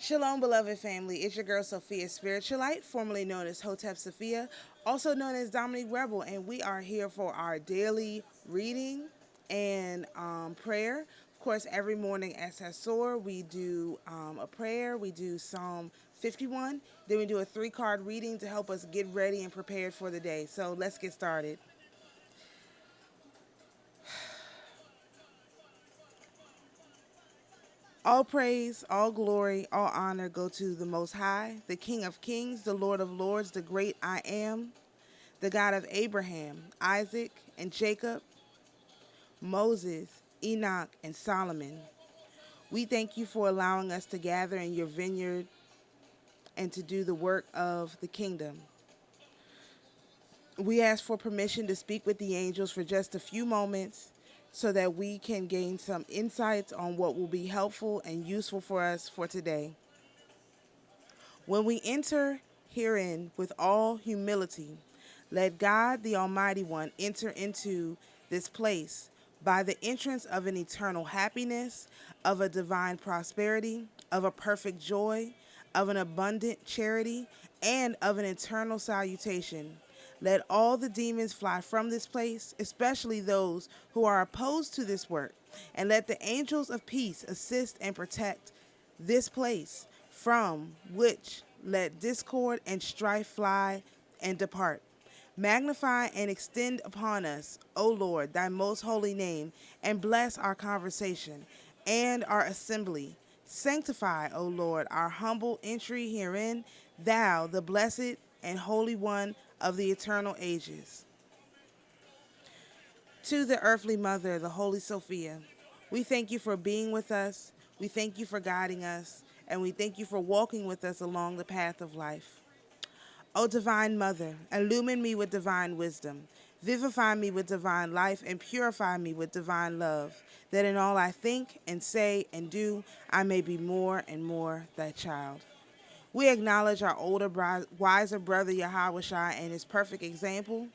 Shalom, beloved family. It's your girl Sophia Spiritualite, formerly known as Hotep Sophia, also known as Dominique Rebel, and we are here for our daily reading and prayer. Of course, every morning at Sassor, we do a prayer. We do Psalm 51. Then we do a 3-card reading to help us get ready and prepared for the day. So let's get started. All praise, all glory, all honor go to the Most High, the King of Kings, the Lord of Lords, the great I am, the God of Abraham, Isaac, and Jacob, Moses, Enoch, and Solomon. We thank you for allowing us to gather in your vineyard and to do the work of the kingdom. We ask for permission to speak with the angels for just a few moments so that we can gain some insights on what will be helpful and useful for us for today. When we enter herein with all humility, let God, the Almighty One, enter into this place by the entrance of an eternal happiness, of a divine prosperity, of a perfect joy, of an abundant charity, and of an eternal salutation. Let all the demons fly from this place, especially those who are opposed to this work, and let the angels of peace assist and protect this place, from which let discord and strife fly and depart. Magnify and extend upon us, O Lord, thy most holy name, and bless our conversation and our assembly. Sanctify, O Lord, our humble entry herein, thou, the blessed and holy one of the eternal ages. To the earthly mother, the Holy Sophia, we thank you for being with us, we thank you for guiding us, and we thank you for walking with us along the path of life. O divine mother, illumine me with divine wisdom, vivify me with divine life, and purify me with divine love, that in all I think and say and do, I may be more and more thy child. We acknowledge our older, wiser brother Yahweh and his perfect example,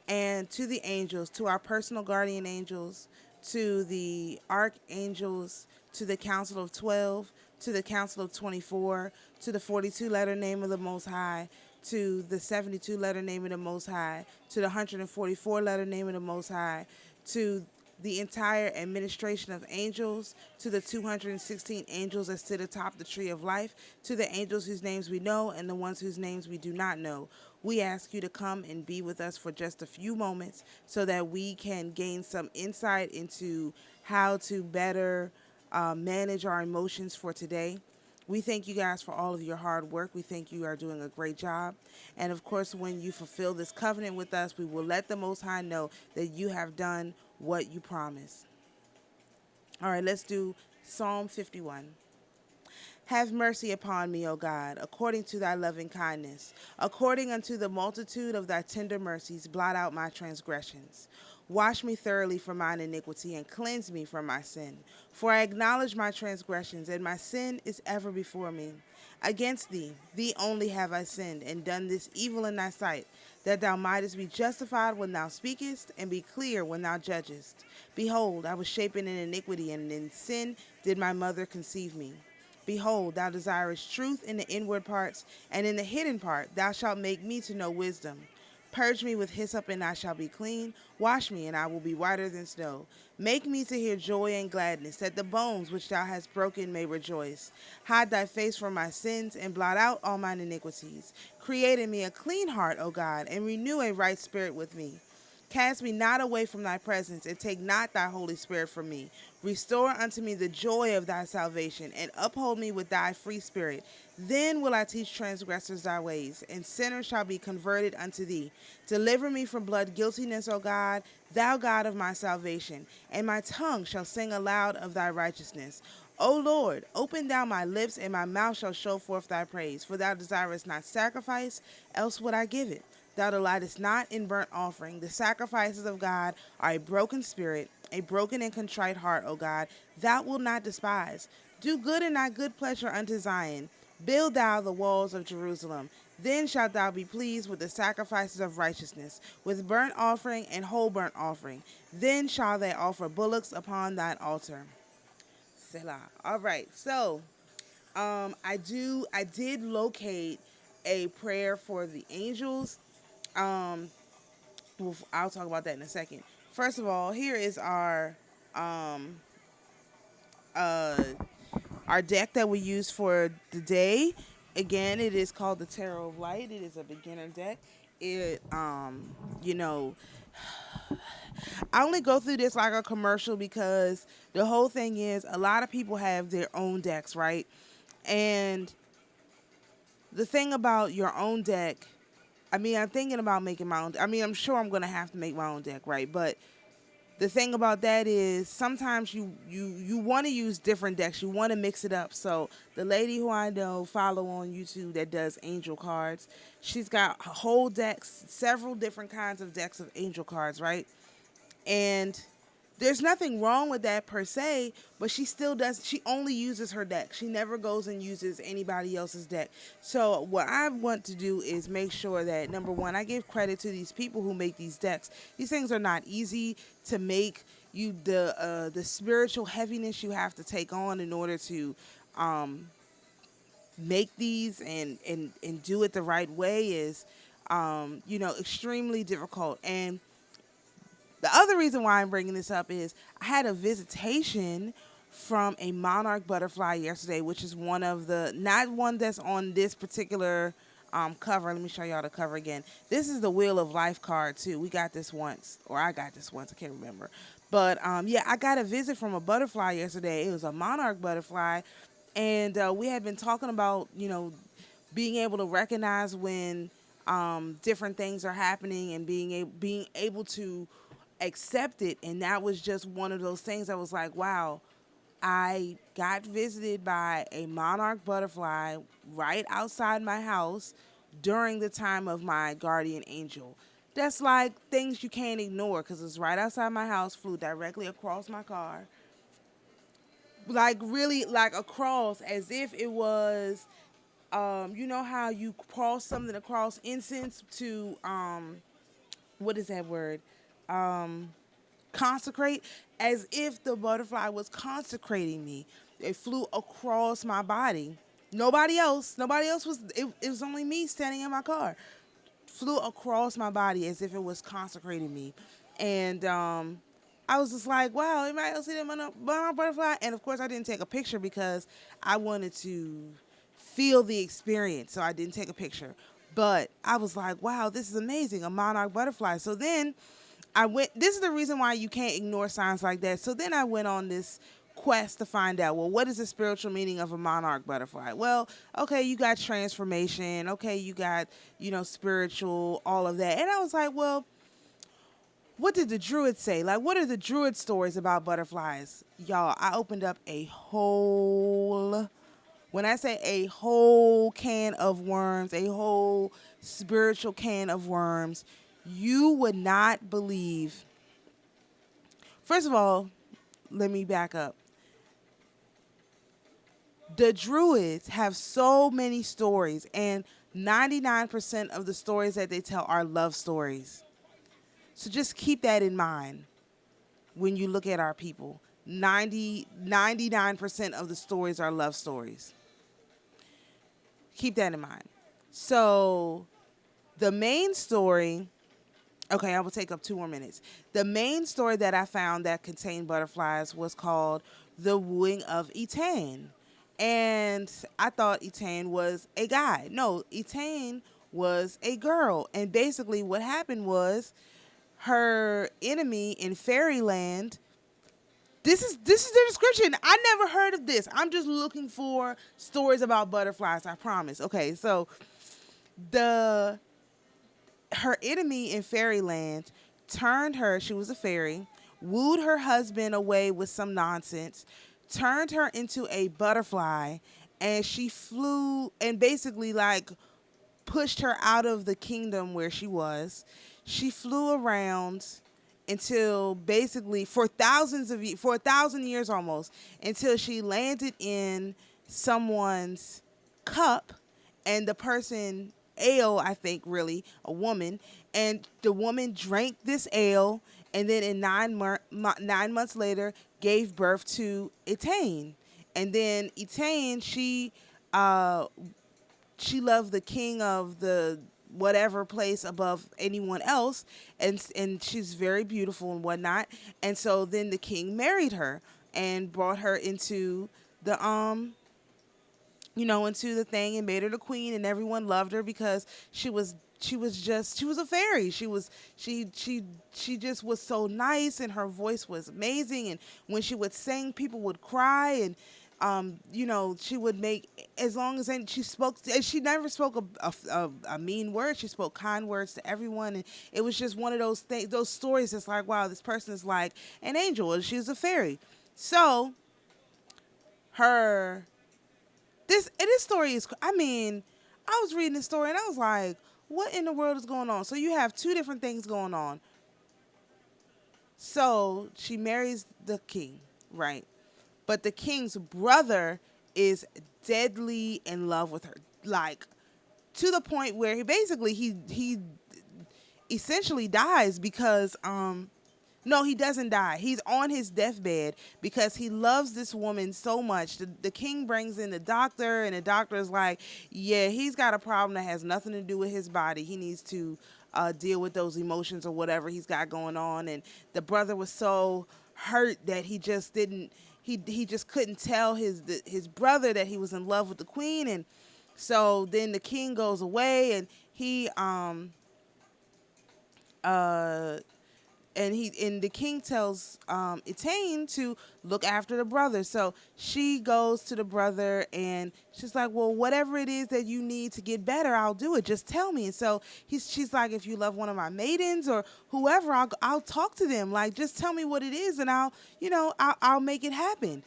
and to the angels, to our personal guardian angels, to the archangels, to the Council of 12, to the Council of 24, to the 42-letter name of the Most High, to the 72-letter name of the Most High, to the 144-letter name of the Most High, to the entire administration of angels, to the 216 angels that sit atop the tree of life, to the angels whose names we know and the ones whose names we do not know. We ask you to come and be with us for just a few moments so that we can gain some insight into how to better manage our emotions for today. We thank you guys for all of your hard work. We think you are doing a great job. And of course, when you fulfill this covenant with us, we will let the Most High know that you have done what you promised. All right, let's do Psalm 51. Have mercy upon me, O God, according to thy loving kindness. According unto the multitude of thy tender mercies, blot out my transgressions. Wash me thoroughly from mine iniquity, and cleanse me from my sin. For I acknowledge my transgressions, and my sin is ever before me. Against thee, thee only have I sinned, and done this evil in thy sight, that thou mightest be justified when thou speakest, and be clear when thou judgest. Behold, I was shapen in iniquity, and in sin did my mother conceive me. Behold, thou desirest truth in the inward parts, and in the hidden part thou shalt make me to know wisdom. Purge me with hyssop, and I shall be clean. Wash me, and I will be whiter than snow. Make me to hear joy and gladness, that the bones which thou hast broken may rejoice. Hide thy face from my sins, and blot out all mine iniquities. Create in me a clean heart, O God, and renew a right spirit with me. Cast me not away from thy presence, and take not thy Holy Spirit from me. Restore unto me the joy of thy salvation, and uphold me with thy free spirit. Then will I teach transgressors thy ways, and sinners shall be converted unto thee. Deliver me from blood guiltiness, O God, thou God of my salvation, and my tongue shall sing aloud of thy righteousness. O Lord, open thou my lips, and my mouth shall show forth thy praise. For thou desirest not sacrifice, else would I give it. Thou delightest not in burnt offering. The sacrifices of God are a broken spirit, a broken and contrite heart, O God, thou wilt not despise. Do good in thy good pleasure unto Zion. Build thou the walls of Jerusalem. Then shalt thou be pleased with the sacrifices of righteousness, with burnt offering and whole burnt offering. Then shall they offer bullocks upon thine altar. Selah. All right, so I did locate a prayer for the angels. Um, I'll talk about that in a second. First of all, here is um, uh, our deck that we use for the day. Again, it is called the Tarot of Light. It is a beginner deck. It, you know, I only go through this like a commercial because the whole thing is a lot of people have their own decks, right? And the thing about your own deck, I mean, I'm thinking about making my own. I mean, I'm sure I'm going to have to make my own deck, right? But the thing about that is sometimes you want to use different decks. You want to mix it up. So the lady who I know follow on YouTube that does angel cards, she's got whole decks, several different kinds of decks of angel cards, right? And there's nothing wrong with that per se, but she only uses her deck. She never goes and uses anybody else's deck. So what I want to do is make sure that, number one, I give credit to these people who make these decks. These things are not easy to make. The spiritual heaviness you have to take on in order to make these and do it the right way is extremely difficult. And the other reason why I'm bringing this up is I had a visitation from a monarch butterfly yesterday, which is one of the, not one that's on this particular cover. Let me show y'all the cover again. This is the Wheel of Life card too. We got this once, or I got this once. I can't remember. But yeah, I got a visit from a butterfly yesterday. It was a monarch butterfly. And we had been talking about, being able to recognize when different things are happening and being able to accept it. And that was just one of those things that was like, wow, I got visited by a monarch butterfly right outside my house during the time of my guardian angel. That's like things you can't ignore because it's right outside my house, flew directly across my car. Like really like across as if it was, you know how you cross something across incense to, what is that word? Consecrate, as if the butterfly was consecrating me. It flew across my body. Nobody else was, it was only me standing in my car. Flew across my body as if it was consecrating me. And I was just like, wow, anybody else see that monarch butterfly? And of course I didn't take a picture because I wanted to feel the experience, so I didn't take a picture. But I was like, wow, this is amazing, a monarch butterfly. So then this is the reason why you can't ignore signs like that. So then I went on this quest to find out, well, what is the spiritual meaning of a monarch butterfly? Well, okay, you got transformation. Okay, you got, spiritual, all of that. And I was like, well, what did the Druids say? Like, what are the Druid stories about butterflies? Y'all, I opened up when I say a whole can of worms, a whole spiritual can of worms, you would not believe. First of all, let me back up. The Druids have so many stories, and 99% of the stories that they tell are love stories. So just keep that in mind when you look at our people. 99% of the stories are love stories. Keep that in mind. So the main story, okay, I will take up 2 more minutes. The main story that I found that contained butterflies was called The Wooing of Etain. And I thought Etain was a guy. No, Etain was a girl. And basically what happened was her enemy in fairyland, this is the description. I never heard of this. I'm just looking for stories about butterflies, I promise. Okay, so her enemy in fairyland turned her, she was a fairy, wooed her husband away with some nonsense, turned her into a butterfly, and she flew and basically like pushed her out of the kingdom where she was. She flew around until basically for 1,000 years almost, until she landed in someone's cup, and the person, ale, I think, really, a woman, and the woman drank this ale, and then in 9 months later gave birth to Etain. And then Etain, she she loved the king of the whatever place above anyone else, and she's very beautiful and whatnot. And so then the king married her and brought her into the into the thing and made her the queen, and everyone loved her because she was a fairy. She just was so nice, and her voice was amazing, and when she would sing, people would cry. And she would make, as long as, and she never spoke a mean word. She spoke kind words to everyone, and it was just one of those things, those stories that's like, wow, this person is like an angel, and she's a fairy. So her this story is, I mean, I was reading this story and I was like, what in the world is going on? So you have two different things going on. So she marries the king, right? But the king's brother is deadly in love with her, like to the point where he essentially dies because no, he doesn't die. He's on his deathbed because he loves this woman so much. The king brings in the doctor, and the doctor is like, yeah, he's got a problem that has nothing to do with his body. He needs to deal with those emotions or whatever he's got going on. And the brother was so hurt that he just didn't, he just couldn't tell his brother that he was in love with the queen. And so then the king goes away, and and the king tells Etain to look after the brother. So she goes to the brother, and she's like, well, whatever it is that you need to get better, I'll do it. Just tell me. And so she's like, if you love one of my maidens or whoever, I'll talk to them. Like, just tell me what it is, and I'll make it happen.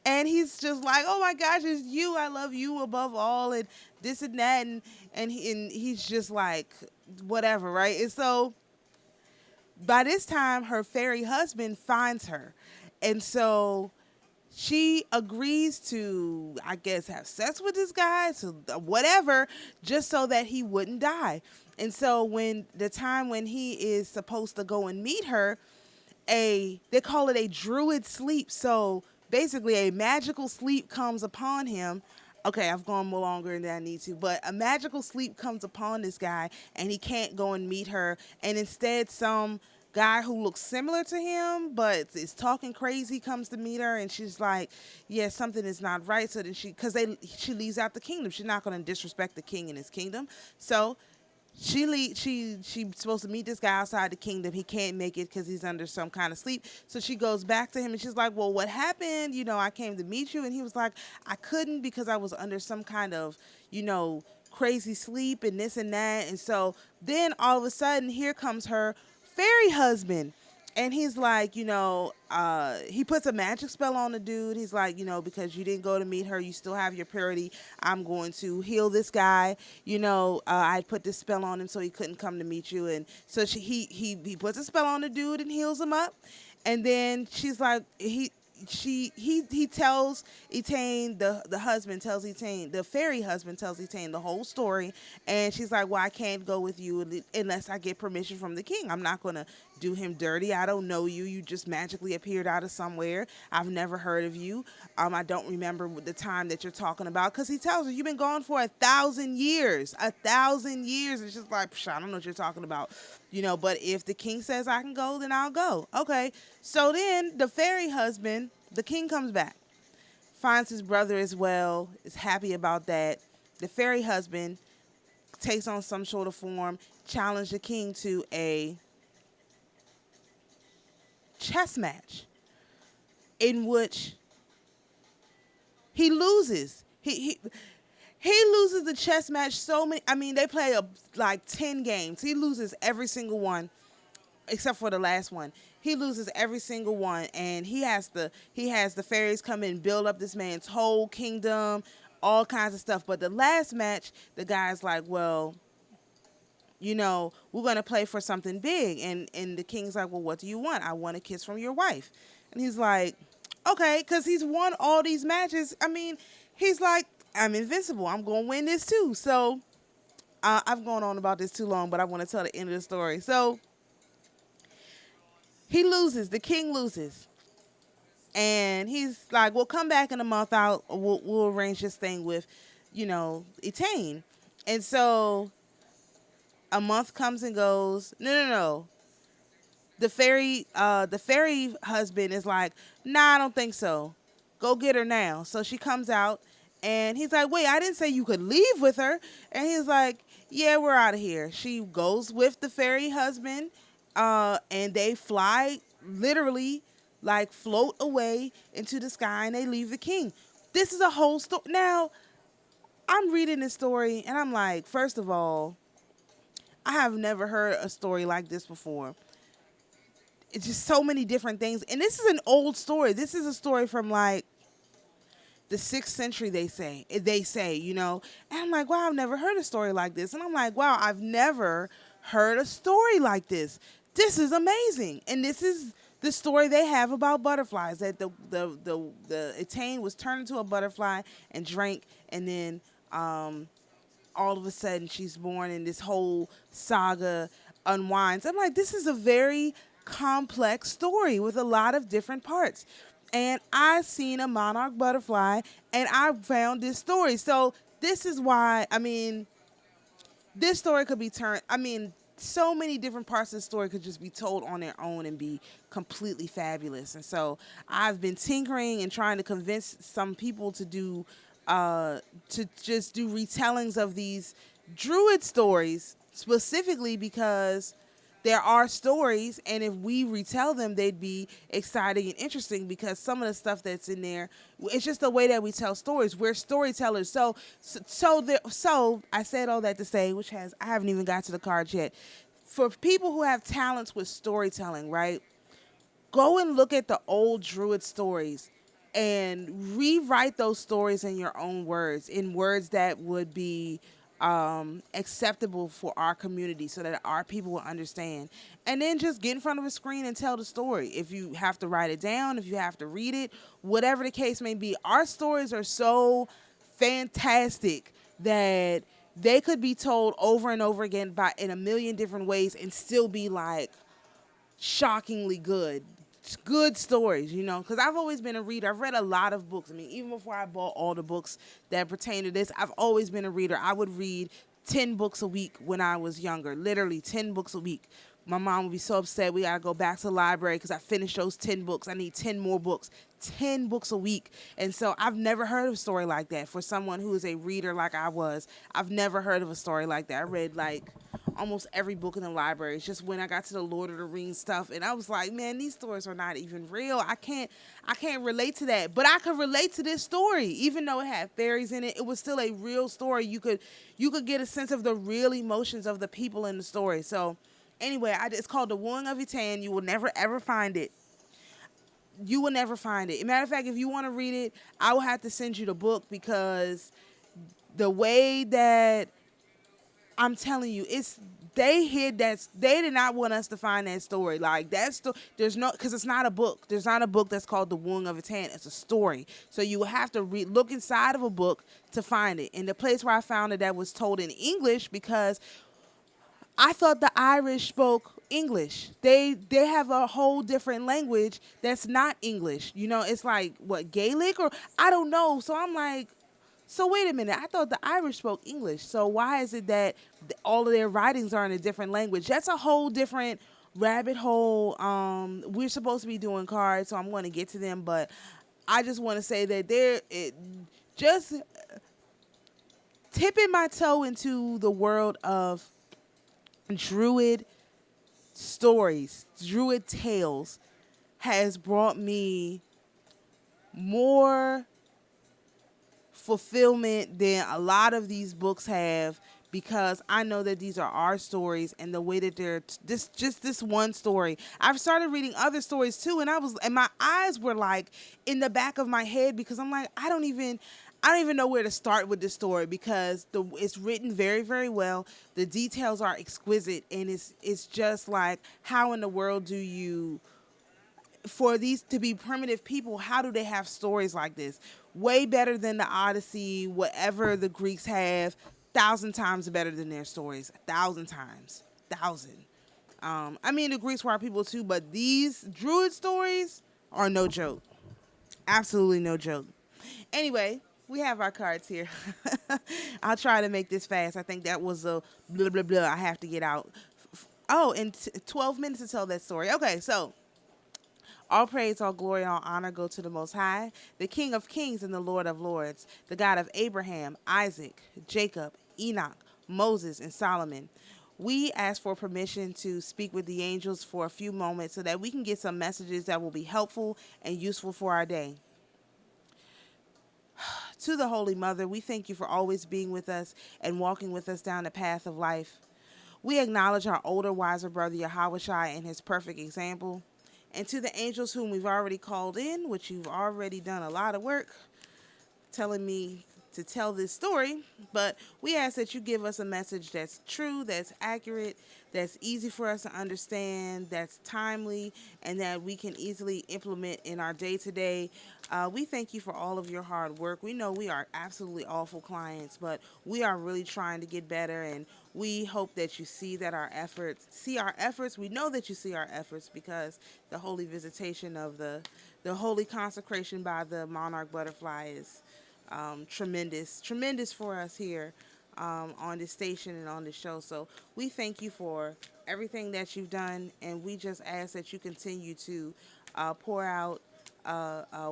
And he's just like, oh my gosh, it's you. I love you above all, and this and that. And he's just like, whatever, right? And so by this time, her fairy husband finds her. And so she agrees to, I guess, have sex with this guy, so whatever, just so that he wouldn't die. And so when the time when he is supposed to go and meet her, they call it a druid sleep. So basically a magical sleep comes upon him. Okay, I've gone more longer than I need to, but a magical sleep comes upon this guy, and he can't go and meet her. And instead, some guy who looks similar to him but is talking crazy comes to meet her, and she's like, yeah, something is not right. So then she leaves out the kingdom. She's not going to disrespect the king and his kingdom. So she's supposed to meet this guy outside the kingdom. He can't make it because he's under some kind of sleep. So she goes back to him, and she's like, well, what happened? I came to meet you. And he was like, I couldn't because I was under some kind of, crazy sleep and this and that. And so then all of a sudden, here comes her fairy husband. And he's like, he puts a magic spell on the dude. He's like, because you didn't go to meet her, you still have your purity. I'm going to heal this guy. I put this spell on him so he couldn't come to meet you. And so he puts a spell on the dude and heals him up. And then she's like, he tells Etain, the husband tells Etain, the fairy husband tells Etain the whole story. And she's like, well, I can't go with you unless I get permission from the king. I'm not going to do him dirty. I don't know you. You just magically appeared out of somewhere. I've never heard of you. I don't remember the time that you're talking about. Because he tells her, you've been gone for 1,000 years. 1,000 years. And she's like, I don't know what you're talking about. But if the king says I can go, then I'll go. Okay. So then the fairy husband, the king comes back, finds his brother as well, is happy about that. The fairy husband takes on some sort of form, challenged the king to a chess match in which he loses. He loses the chess match so many. I mean, they play like 10 games. He loses every single one except for the last one. He loses every single one, and he has the fairies come in and build up this man's whole kingdom, all kinds of stuff. But the last match, the guy's like, well, we're going to play for something big. And the king's like, well, what do you want? I want a kiss from your wife. And he's like, okay, because he's won all these matches. I mean, he's like, I'm invincible. I'm going to win this too. So I've gone on about this too long, but I want to tell the end of the story. So he loses. The king loses. And he's like, well, come back in a month. We'll arrange this thing with, Etain. And so a month comes and goes. No. The fairy husband is like, nah, I don't think so. Go get her now. So she comes out, and he's like, wait, I didn't say you could leave with her. And he's like, yeah, we're out of here. She goes with the fairy husband, and they fly, literally, like float away into the sky, and they leave the king. This is a whole story. Now, I'm reading this story, and I'm like, first of all, I have never heard a story like this before. It's just so many different things. And this is an old story. This is a story from like the 6th century, they say, And I'm like, wow, I've never heard a story like this. And I'm like, wow, I've never heard a story like this. This is amazing. And this is the story they have about butterflies, that the Etain was turned into a butterfly and drank, and then all of a sudden she's born, and this whole saga unwinds. I'm like, this is a very complex story with a lot of different parts. And I seen a monarch butterfly, and I found this story. So this is why, this story could be turned, so many different parts of the story could just be told on their own and be completely fabulous. And so I've been tinkering and trying to convince some people to just do retellings of these druid stories, specifically because there are stories, and if we retell them, they'd be exciting and interesting, because some of the stuff that's in there, it's just the way that we tell stories. We're storytellers. So I said all that to say, I haven't even got to the cards yet. For people who have talents with storytelling, right? Go and look at the old druid stories and rewrite those stories in your own words, in words that would be acceptable for our community, so that our people will understand. And then just get in front of a screen and tell the story. If you have to write it down, if you have to read it, whatever the case may be, our stories are so fantastic that they could be told over and over again in a million different ways and still be like shockingly good stories, because I've always been a reader. I've read a lot of books. Even before I bought all the books that pertain to this, I've always been a reader. I would read 10 books a week when I was younger, literally 10 books a week. My mom would be so upset. We got to go back to the library because I finished those 10 books. I need 10 more books, 10 books a week. And so I've never heard of a story like that for someone who is a reader like I was. I've never heard of a story like that. I read like almost every book in the library. It's just when I got to the Lord of the Rings stuff, and I was like, man, these stories are not even real. I can't relate to that. But I could relate to this story. Even though it had fairies in it, it was still a real story. You could get a sense of the real emotions of the people in the story. So anyway, it's called The Wooing of Etain. You will never, ever find it. You will never find it. As a matter of fact, if you want to read it, I will have to send you the book, because the way that I'm telling you, they did not want us to find that story. Like because it's not a book. There's not a book that's called The Wooing of Etain. It's a story. So you will have to look inside of a book to find it. And the place where I found it, that was told in English, because I thought the Irish spoke English. They have a whole different language that's not English. It's like, what, Gaelic, or I don't know. So I'm like, so wait a minute. I thought the Irish spoke English. So why is it that all of their writings are in a different language? That's a whole different rabbit hole. We're supposed to be doing cards, so I'm going to get to them. But I just want to say that just tipping my toe into the world of druid stories, druid tales, has brought me more fulfillment than a lot of these books have, because I know that these are our stories, and the way that they're this one story. I've started reading other stories too, and my eyes were like in the back of my head, because I'm like, I don't even know where to start with this story, because it's written very, very well. The details are exquisite, and it's just like, how in the world do you, for these to be primitive people, how do they have stories like this? Way better than the Odyssey, whatever the Greeks have, 1,000 times better than their stories. 1,000 times. 1,000. The Greeks were our people too, but these druid stories are no joke. Absolutely no joke. Anyway, we have our cards here. I'll try to make this fast. I think that was a blah, blah, blah. I have to get out. Oh, in 12 minutes to tell that story. Okay, so all praise, all glory, all honor go to the Most High, the King of kings and the Lord of lords, the God of Abraham, Isaac, Jacob, Enoch, Moses, and Solomon. We ask for permission to speak with the angels for a few moments so that we can get some messages that will be helpful and useful for our day. To the Holy Mother, we thank you for always being with us and walking with us down the path of life. We acknowledge our older, wiser brother Yahushua and his perfect example. And to the angels whom we've already called in, which you've already done a lot of work telling me to tell this story, but we ask that you give us a message that's true, that's accurate, that's easy for us to understand, that's timely, and that we can easily implement in our day-to-day. We thank you for all of your hard work. We know we are absolutely awful clients, but we are really trying to get better, and we hope that you see our efforts. We know that you see our efforts because the holy visitation of the holy consecration by the monarch butterfly is tremendous for us here on this station and on this show. So we thank you for everything that you've done, and we just ask that you continue to pour out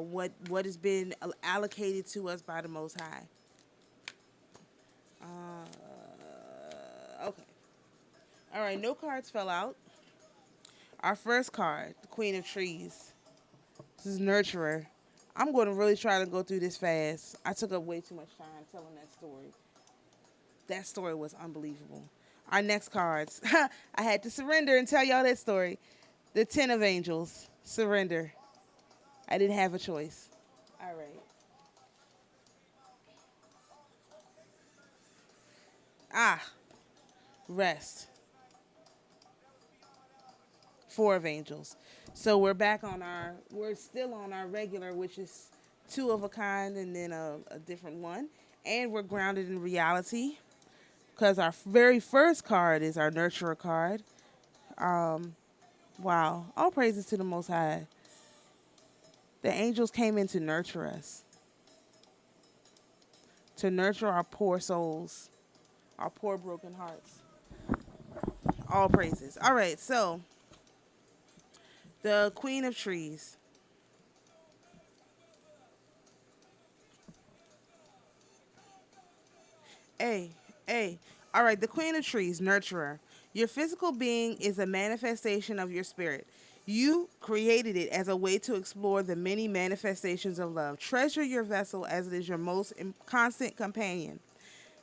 what has been allocated to us by the Most High. Okay. All right, no cards fell out. Our first card, the Queen of Trees. This is Nurturer. I'm going to really try to go through this fast. I took up way too much time telling that story. That story was unbelievable. Our next cards. I had to surrender and tell y'all that story. The Ten of Angels. Surrender. I didn't have a choice. All right. Rest. Four of Angels. So we're still on our regular, which is two of a kind and then a different one. And we're grounded in reality because our very first card is our Nurturer card. Wow. All praises to the Most High. The angels came in to nurture us, to nurture our poor souls, our poor broken hearts. All praises. All right, so the Queen of Trees. A, A. All right, the Queen of Trees, nurturer. Your physical being is a manifestation of your spirit. You created it as a way to explore the many manifestations of love. Treasure your vessel as it is your most constant companion.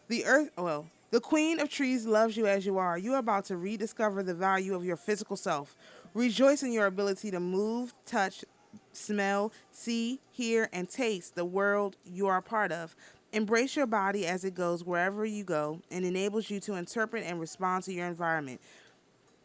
The Queen of Trees loves you as you are. You are about to rediscover the value of your physical self. Rejoice in your ability to move, touch, smell, see, hear, and taste the world you are a part of. Embrace your body as it goes wherever you go and enables you to interpret and respond to your environment.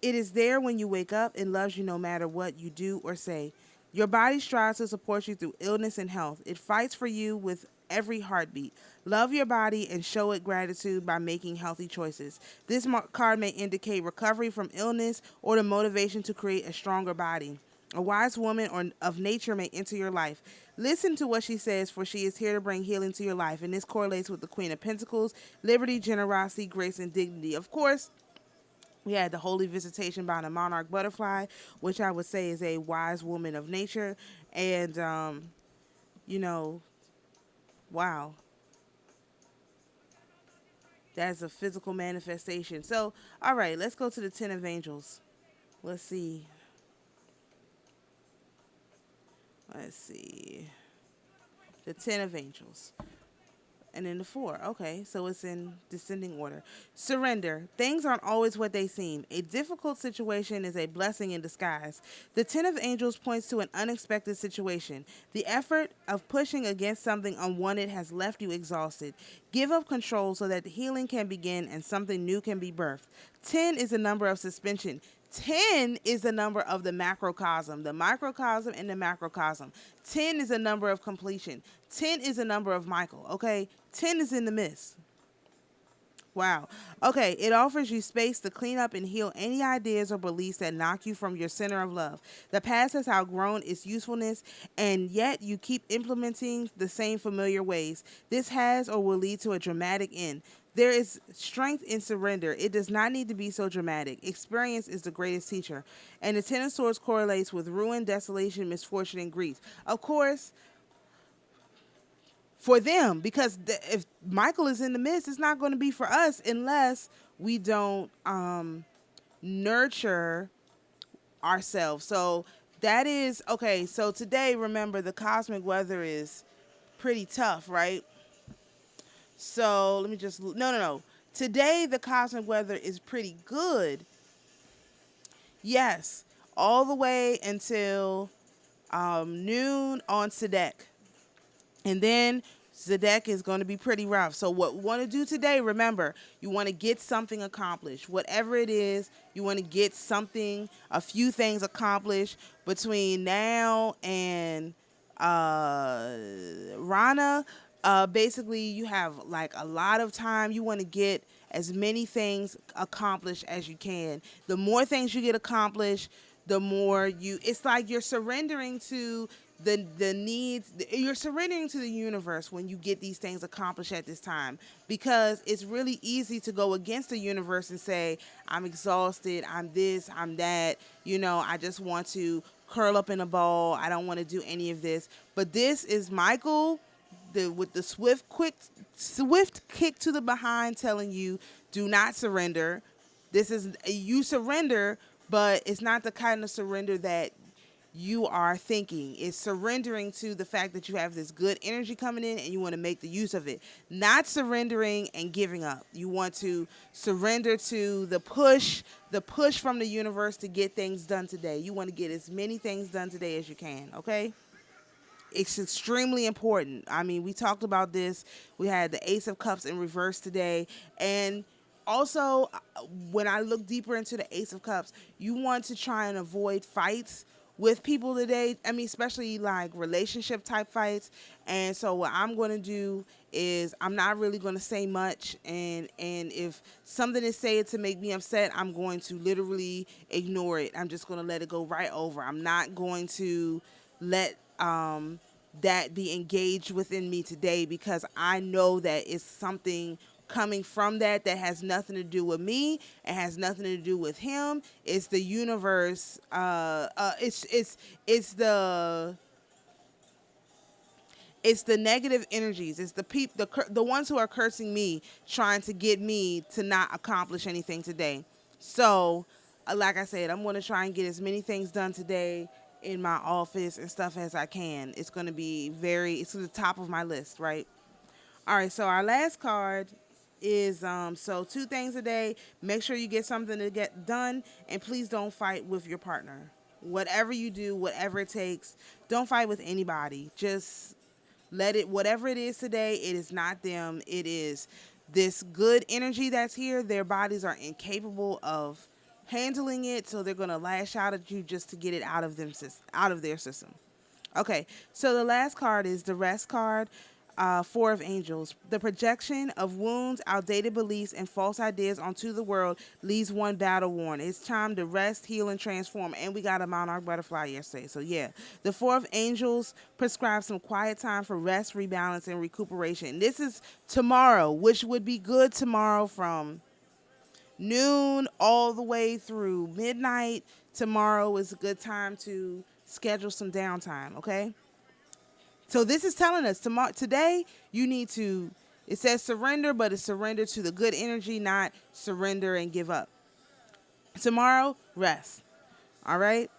It is there when you wake up and loves you no matter what you do or say. Your body strives to support you through illness and health. It fights for you with every heartbeat. Love your body and show it gratitude by making healthy choices. This card may indicate recovery from illness or the motivation to create a stronger body. A wise woman or of nature may enter your life. Listen to what she says, for she is here to bring healing to your life. And this correlates with the Queen of Pentacles, liberty, generosity, grace, and dignity. Of course, we had the holy visitation by the monarch butterfly, which I would say is a wise woman of nature. And, you know, wow, that's a physical manifestation. So, all right, let's go to the Ten of Angels. Let's see. The Ten of Angels. And then the four. Okay, so it's in descending order. Surrender. Things aren't always what they seem. A difficult situation is a blessing in disguise. The Ten of Angels points to an unexpected situation. The effort of pushing against something unwanted has left you exhausted. Give up control so that the healing can begin and something new can be birthed. 10 is a number of suspension. 10 is the number of the macrocosm, the microcosm, and the macrocosm. 10 is a number of completion. 10 is a number of Michael, okay? 10 is in the midst. Wow. Okay, it offers you space to clean up and heal any ideas or beliefs that knock you from your center of love. The past has outgrown its usefulness, and yet you keep implementing the same familiar ways. This has or will lead to a dramatic end. There is strength in surrender. It does not need to be so dramatic. Experience is the greatest teacher. And the Ten of Swords correlates with ruin, desolation, misfortune, and grief. Of course, for them, because if Michael is in the midst, it's not going to be for us unless we don't nurture ourselves. So that is okay. So today, remember, the cosmic weather is pretty tough, right? So let me just no. Today the cosmic weather is pretty good. Yes, all the way until noon on Sadek. And then Zedek is going to be pretty rough. So what we want to do today, remember, you want to get something accomplished. Whatever it is, you want to get something, a few things accomplished between now and Rana. Basically, you have like a lot of time. You want to get as many things accomplished as you can. The more things you get accomplished, the more it's like you're surrendering to the needs. You're surrendering to the universe when you get these things accomplished at this time, because it's really easy to go against the universe and say, I'm exhausted, I'm this, I'm that, I just want to curl up in a ball, I don't want to do any of this. But this is Michael, with the swift kick to the behind, telling you, do not surrender. This is, you surrender, but it's not the kind of surrender that you are thinking. It's surrendering to the fact that you have this good energy coming in and you want to make the use of it, not surrendering and giving up. You want to surrender to the push from the universe to get things done today. You want to get as many things done today as you can, okay? It's extremely important. I mean, we talked about this. We had the Ace of Cups in reverse today. And also, when I look deeper into the Ace of Cups, you want to try and avoid fights with people today. I mean, especially like relationship type fights. And so what I'm going to do is I'm not really going to say much. And if something is said to make me upset, I'm going to literally ignore it. I'm just going to let it go right over. I'm not going to let that be engaged within me today, because I know that it's something coming from that has nothing to do with me. It has nothing to do with him. It's the universe. It's the negative energies. It's the ones who are cursing me, trying to get me to not accomplish anything today. So, like I said, I'm going to try and get as many things done today in my office and stuff as I can. It's going to be it's to the top of my list, right? All right, so our last card is so 2 things a day. Make sure you get something to get done, and please don't fight with your partner. Whatever you do, whatever it takes, don't fight with anybody. Just let it, whatever it is today, it is not them. It is this good energy that's here. Their bodies are incapable of handling it, so they're going to lash out at you just to get it out of their system. Okay, so the last card is the Rest card. 4 of Angels. The projection of wounds, outdated beliefs, and false ideas onto the world leaves one battle worn. It's time to rest, heal, and transform. And we got a monarch butterfly yesterday. So yeah, the 4 of Angels prescribes some quiet time for rest, rebalance, and recuperation. This is tomorrow, which would be good tomorrow from noon all the way through midnight. Tomorrow is a good time to schedule some downtime, okay? So this is telling us today you need to, it says surrender, but it's surrender to the good energy, not surrender and give up. Tomorrow, rest. All right?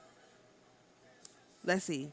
Let's see.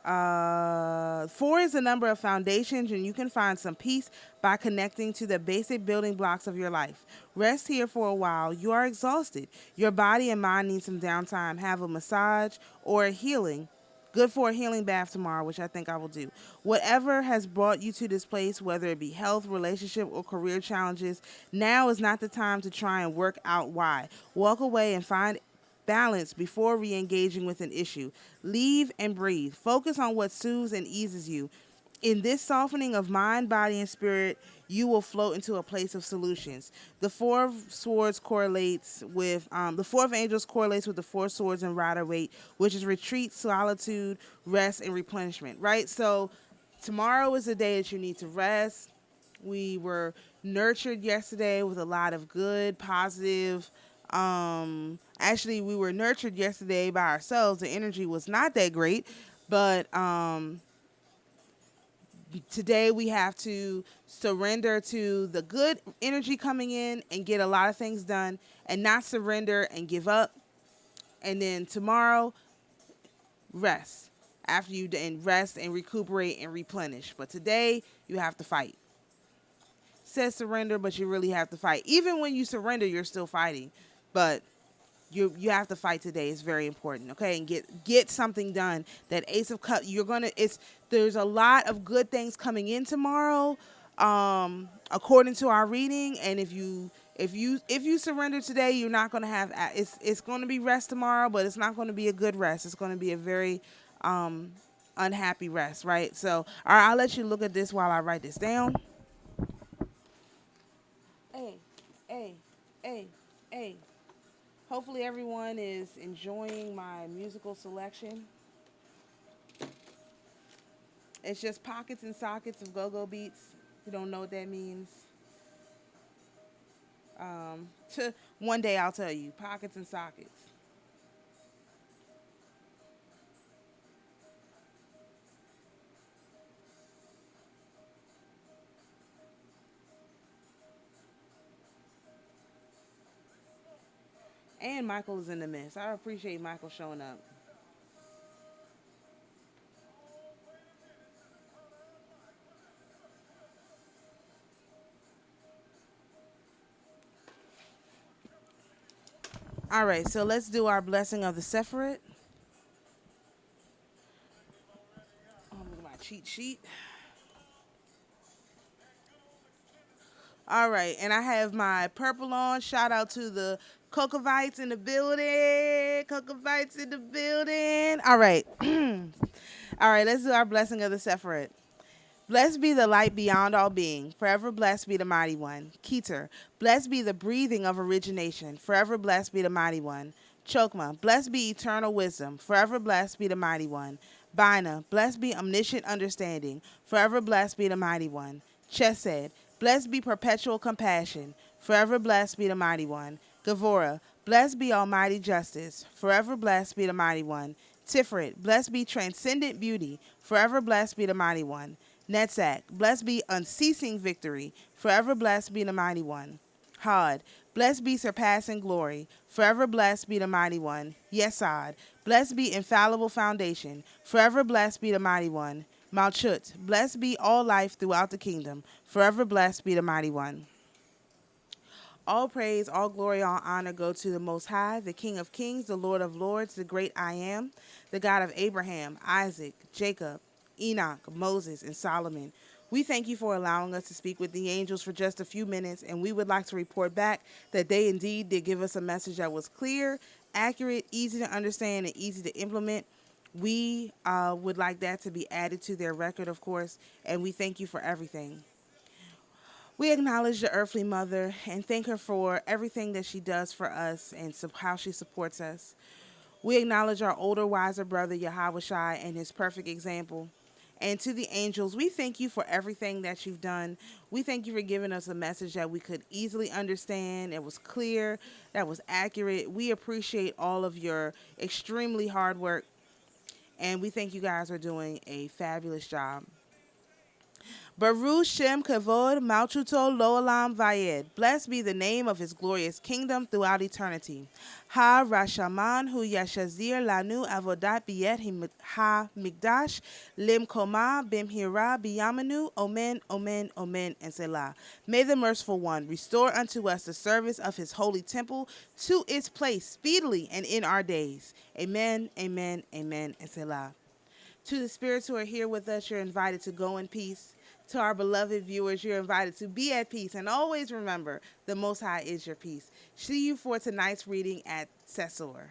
4 is the number of foundations, and you can find some peace by connecting to the basic building blocks of your life. Rest here for a while. You are exhausted. Your body and mind need some downtime. Have a massage or a healing. Good for a healing bath tomorrow, which I think I will do. Whatever has brought you to this place, whether it be health, relationship, or career challenges, now is not the time to try and work out why. Walk away and find balance before re-engaging with an issue. Leave and breathe. Focus on what soothes and eases you. In this softening of mind, body, and spirit, you will float into a place of solutions. The Four of Swords correlates with, the Four of Angels correlates with the Four Swords and Rider Waite, which is retreat, solitude, rest, and replenishment, right? So tomorrow is the day that you need to rest. We were nurtured yesterday with a lot of good, positive, actually we were nurtured yesterday by ourselves. The energy was not that great, but today we have to surrender to the good energy coming in and get a lot of things done, and not surrender and give up. And then tomorrow, rest. After you and rest and recuperate and replenish. But today you have to fight. Says surrender, but you really have to fight. Even when you surrender, you're still fighting. But you have to fight today. It's very important, okay? And get something done. That Ace of Cups, there's a lot of good things coming in tomorrow, according to our reading. And if you surrender today, you're not going to have, it's going to be rest tomorrow, but it's not going to be a good rest. It's going to be a very unhappy rest, right? So, all right, I'll let you look at this while I write this down. Hey. Hopefully everyone is enjoying my musical selection. It's just pockets and sockets of go-go beats. You don't know what that means. One day I'll tell you. Pockets and sockets. And Michael is in the mix. I appreciate Michael showing up. All right, so let's do our blessing of the Sephirot. Look at my cheat sheet. All right, and I have my purple on. Shout out to the Cocovites in the building. Cocovites in the building. All right. All right, let's do our blessing of the Sephirot. Blessed be the light beyond all being. Forever blessed be the mighty one. Keter. Blessed be the breathing of origination. Forever blessed be the mighty one. Chokma. Blessed be eternal wisdom. Forever blessed be the mighty one. Bina. Blessed be omniscient understanding. Forever blessed be the mighty one. Chesed. Blessed be perpetual compassion. Forever blessed be the mighty one. Gavora. Blessed be almighty justice. Forever blessed be the mighty one. Tiferet. Blessed be transcendent beauty. Forever blessed be the mighty one. Netzach. Blessed be unceasing victory. Forever blessed be the mighty one. Had. Blessed be surpassing glory. Forever blessed be the mighty one. Yesod. Blessed be infallible foundation. Forever blessed be the mighty one. Malchut. Blessed be all life throughout the kingdom. Forever blessed be the mighty one. All praise, all glory, all honor go to the Most High, the King of kings, the Lord of lords, the great I am, the God of Abraham, Isaac, Jacob, Enoch, Moses, and Solomon. We thank you for allowing us to speak with the angels for just a few minutes, and we would like to report back that they indeed did give us a message that was clear, accurate, easy to understand, and easy to implement. We would like that to be added to their record, of course, and we thank you for everything. We acknowledge the earthly mother and thank her for everything that she does for us and how she supports us. We acknowledge our older, wiser brother, Yahweh Shai, and his perfect example. And to the angels, we thank you for everything that you've done. We thank you for giving us a message that we could easily understand. It was clear, that was accurate. We appreciate all of your extremely hard work. And we think you guys are doing a fabulous job. Baruch Shem Kavod Malchuto Lo'olam Vayed. Blessed be the name of his glorious kingdom throughout eternity. Ha Rashaman Hu Yashazir Lanu Avodat Biyet Ha Migdash Lim Koma Bimhira Biyamanu Omen Omen Omen and Selah. May the merciful one restore unto us the service of his holy temple to its place speedily and in our days. Amen, amen, amen, and Selah. To the spirits who are here with us, you're invited to go in peace. To our beloved viewers, you're invited to be at peace. And always remember, the Most High is your peace. See you for tonight's reading at Sesor.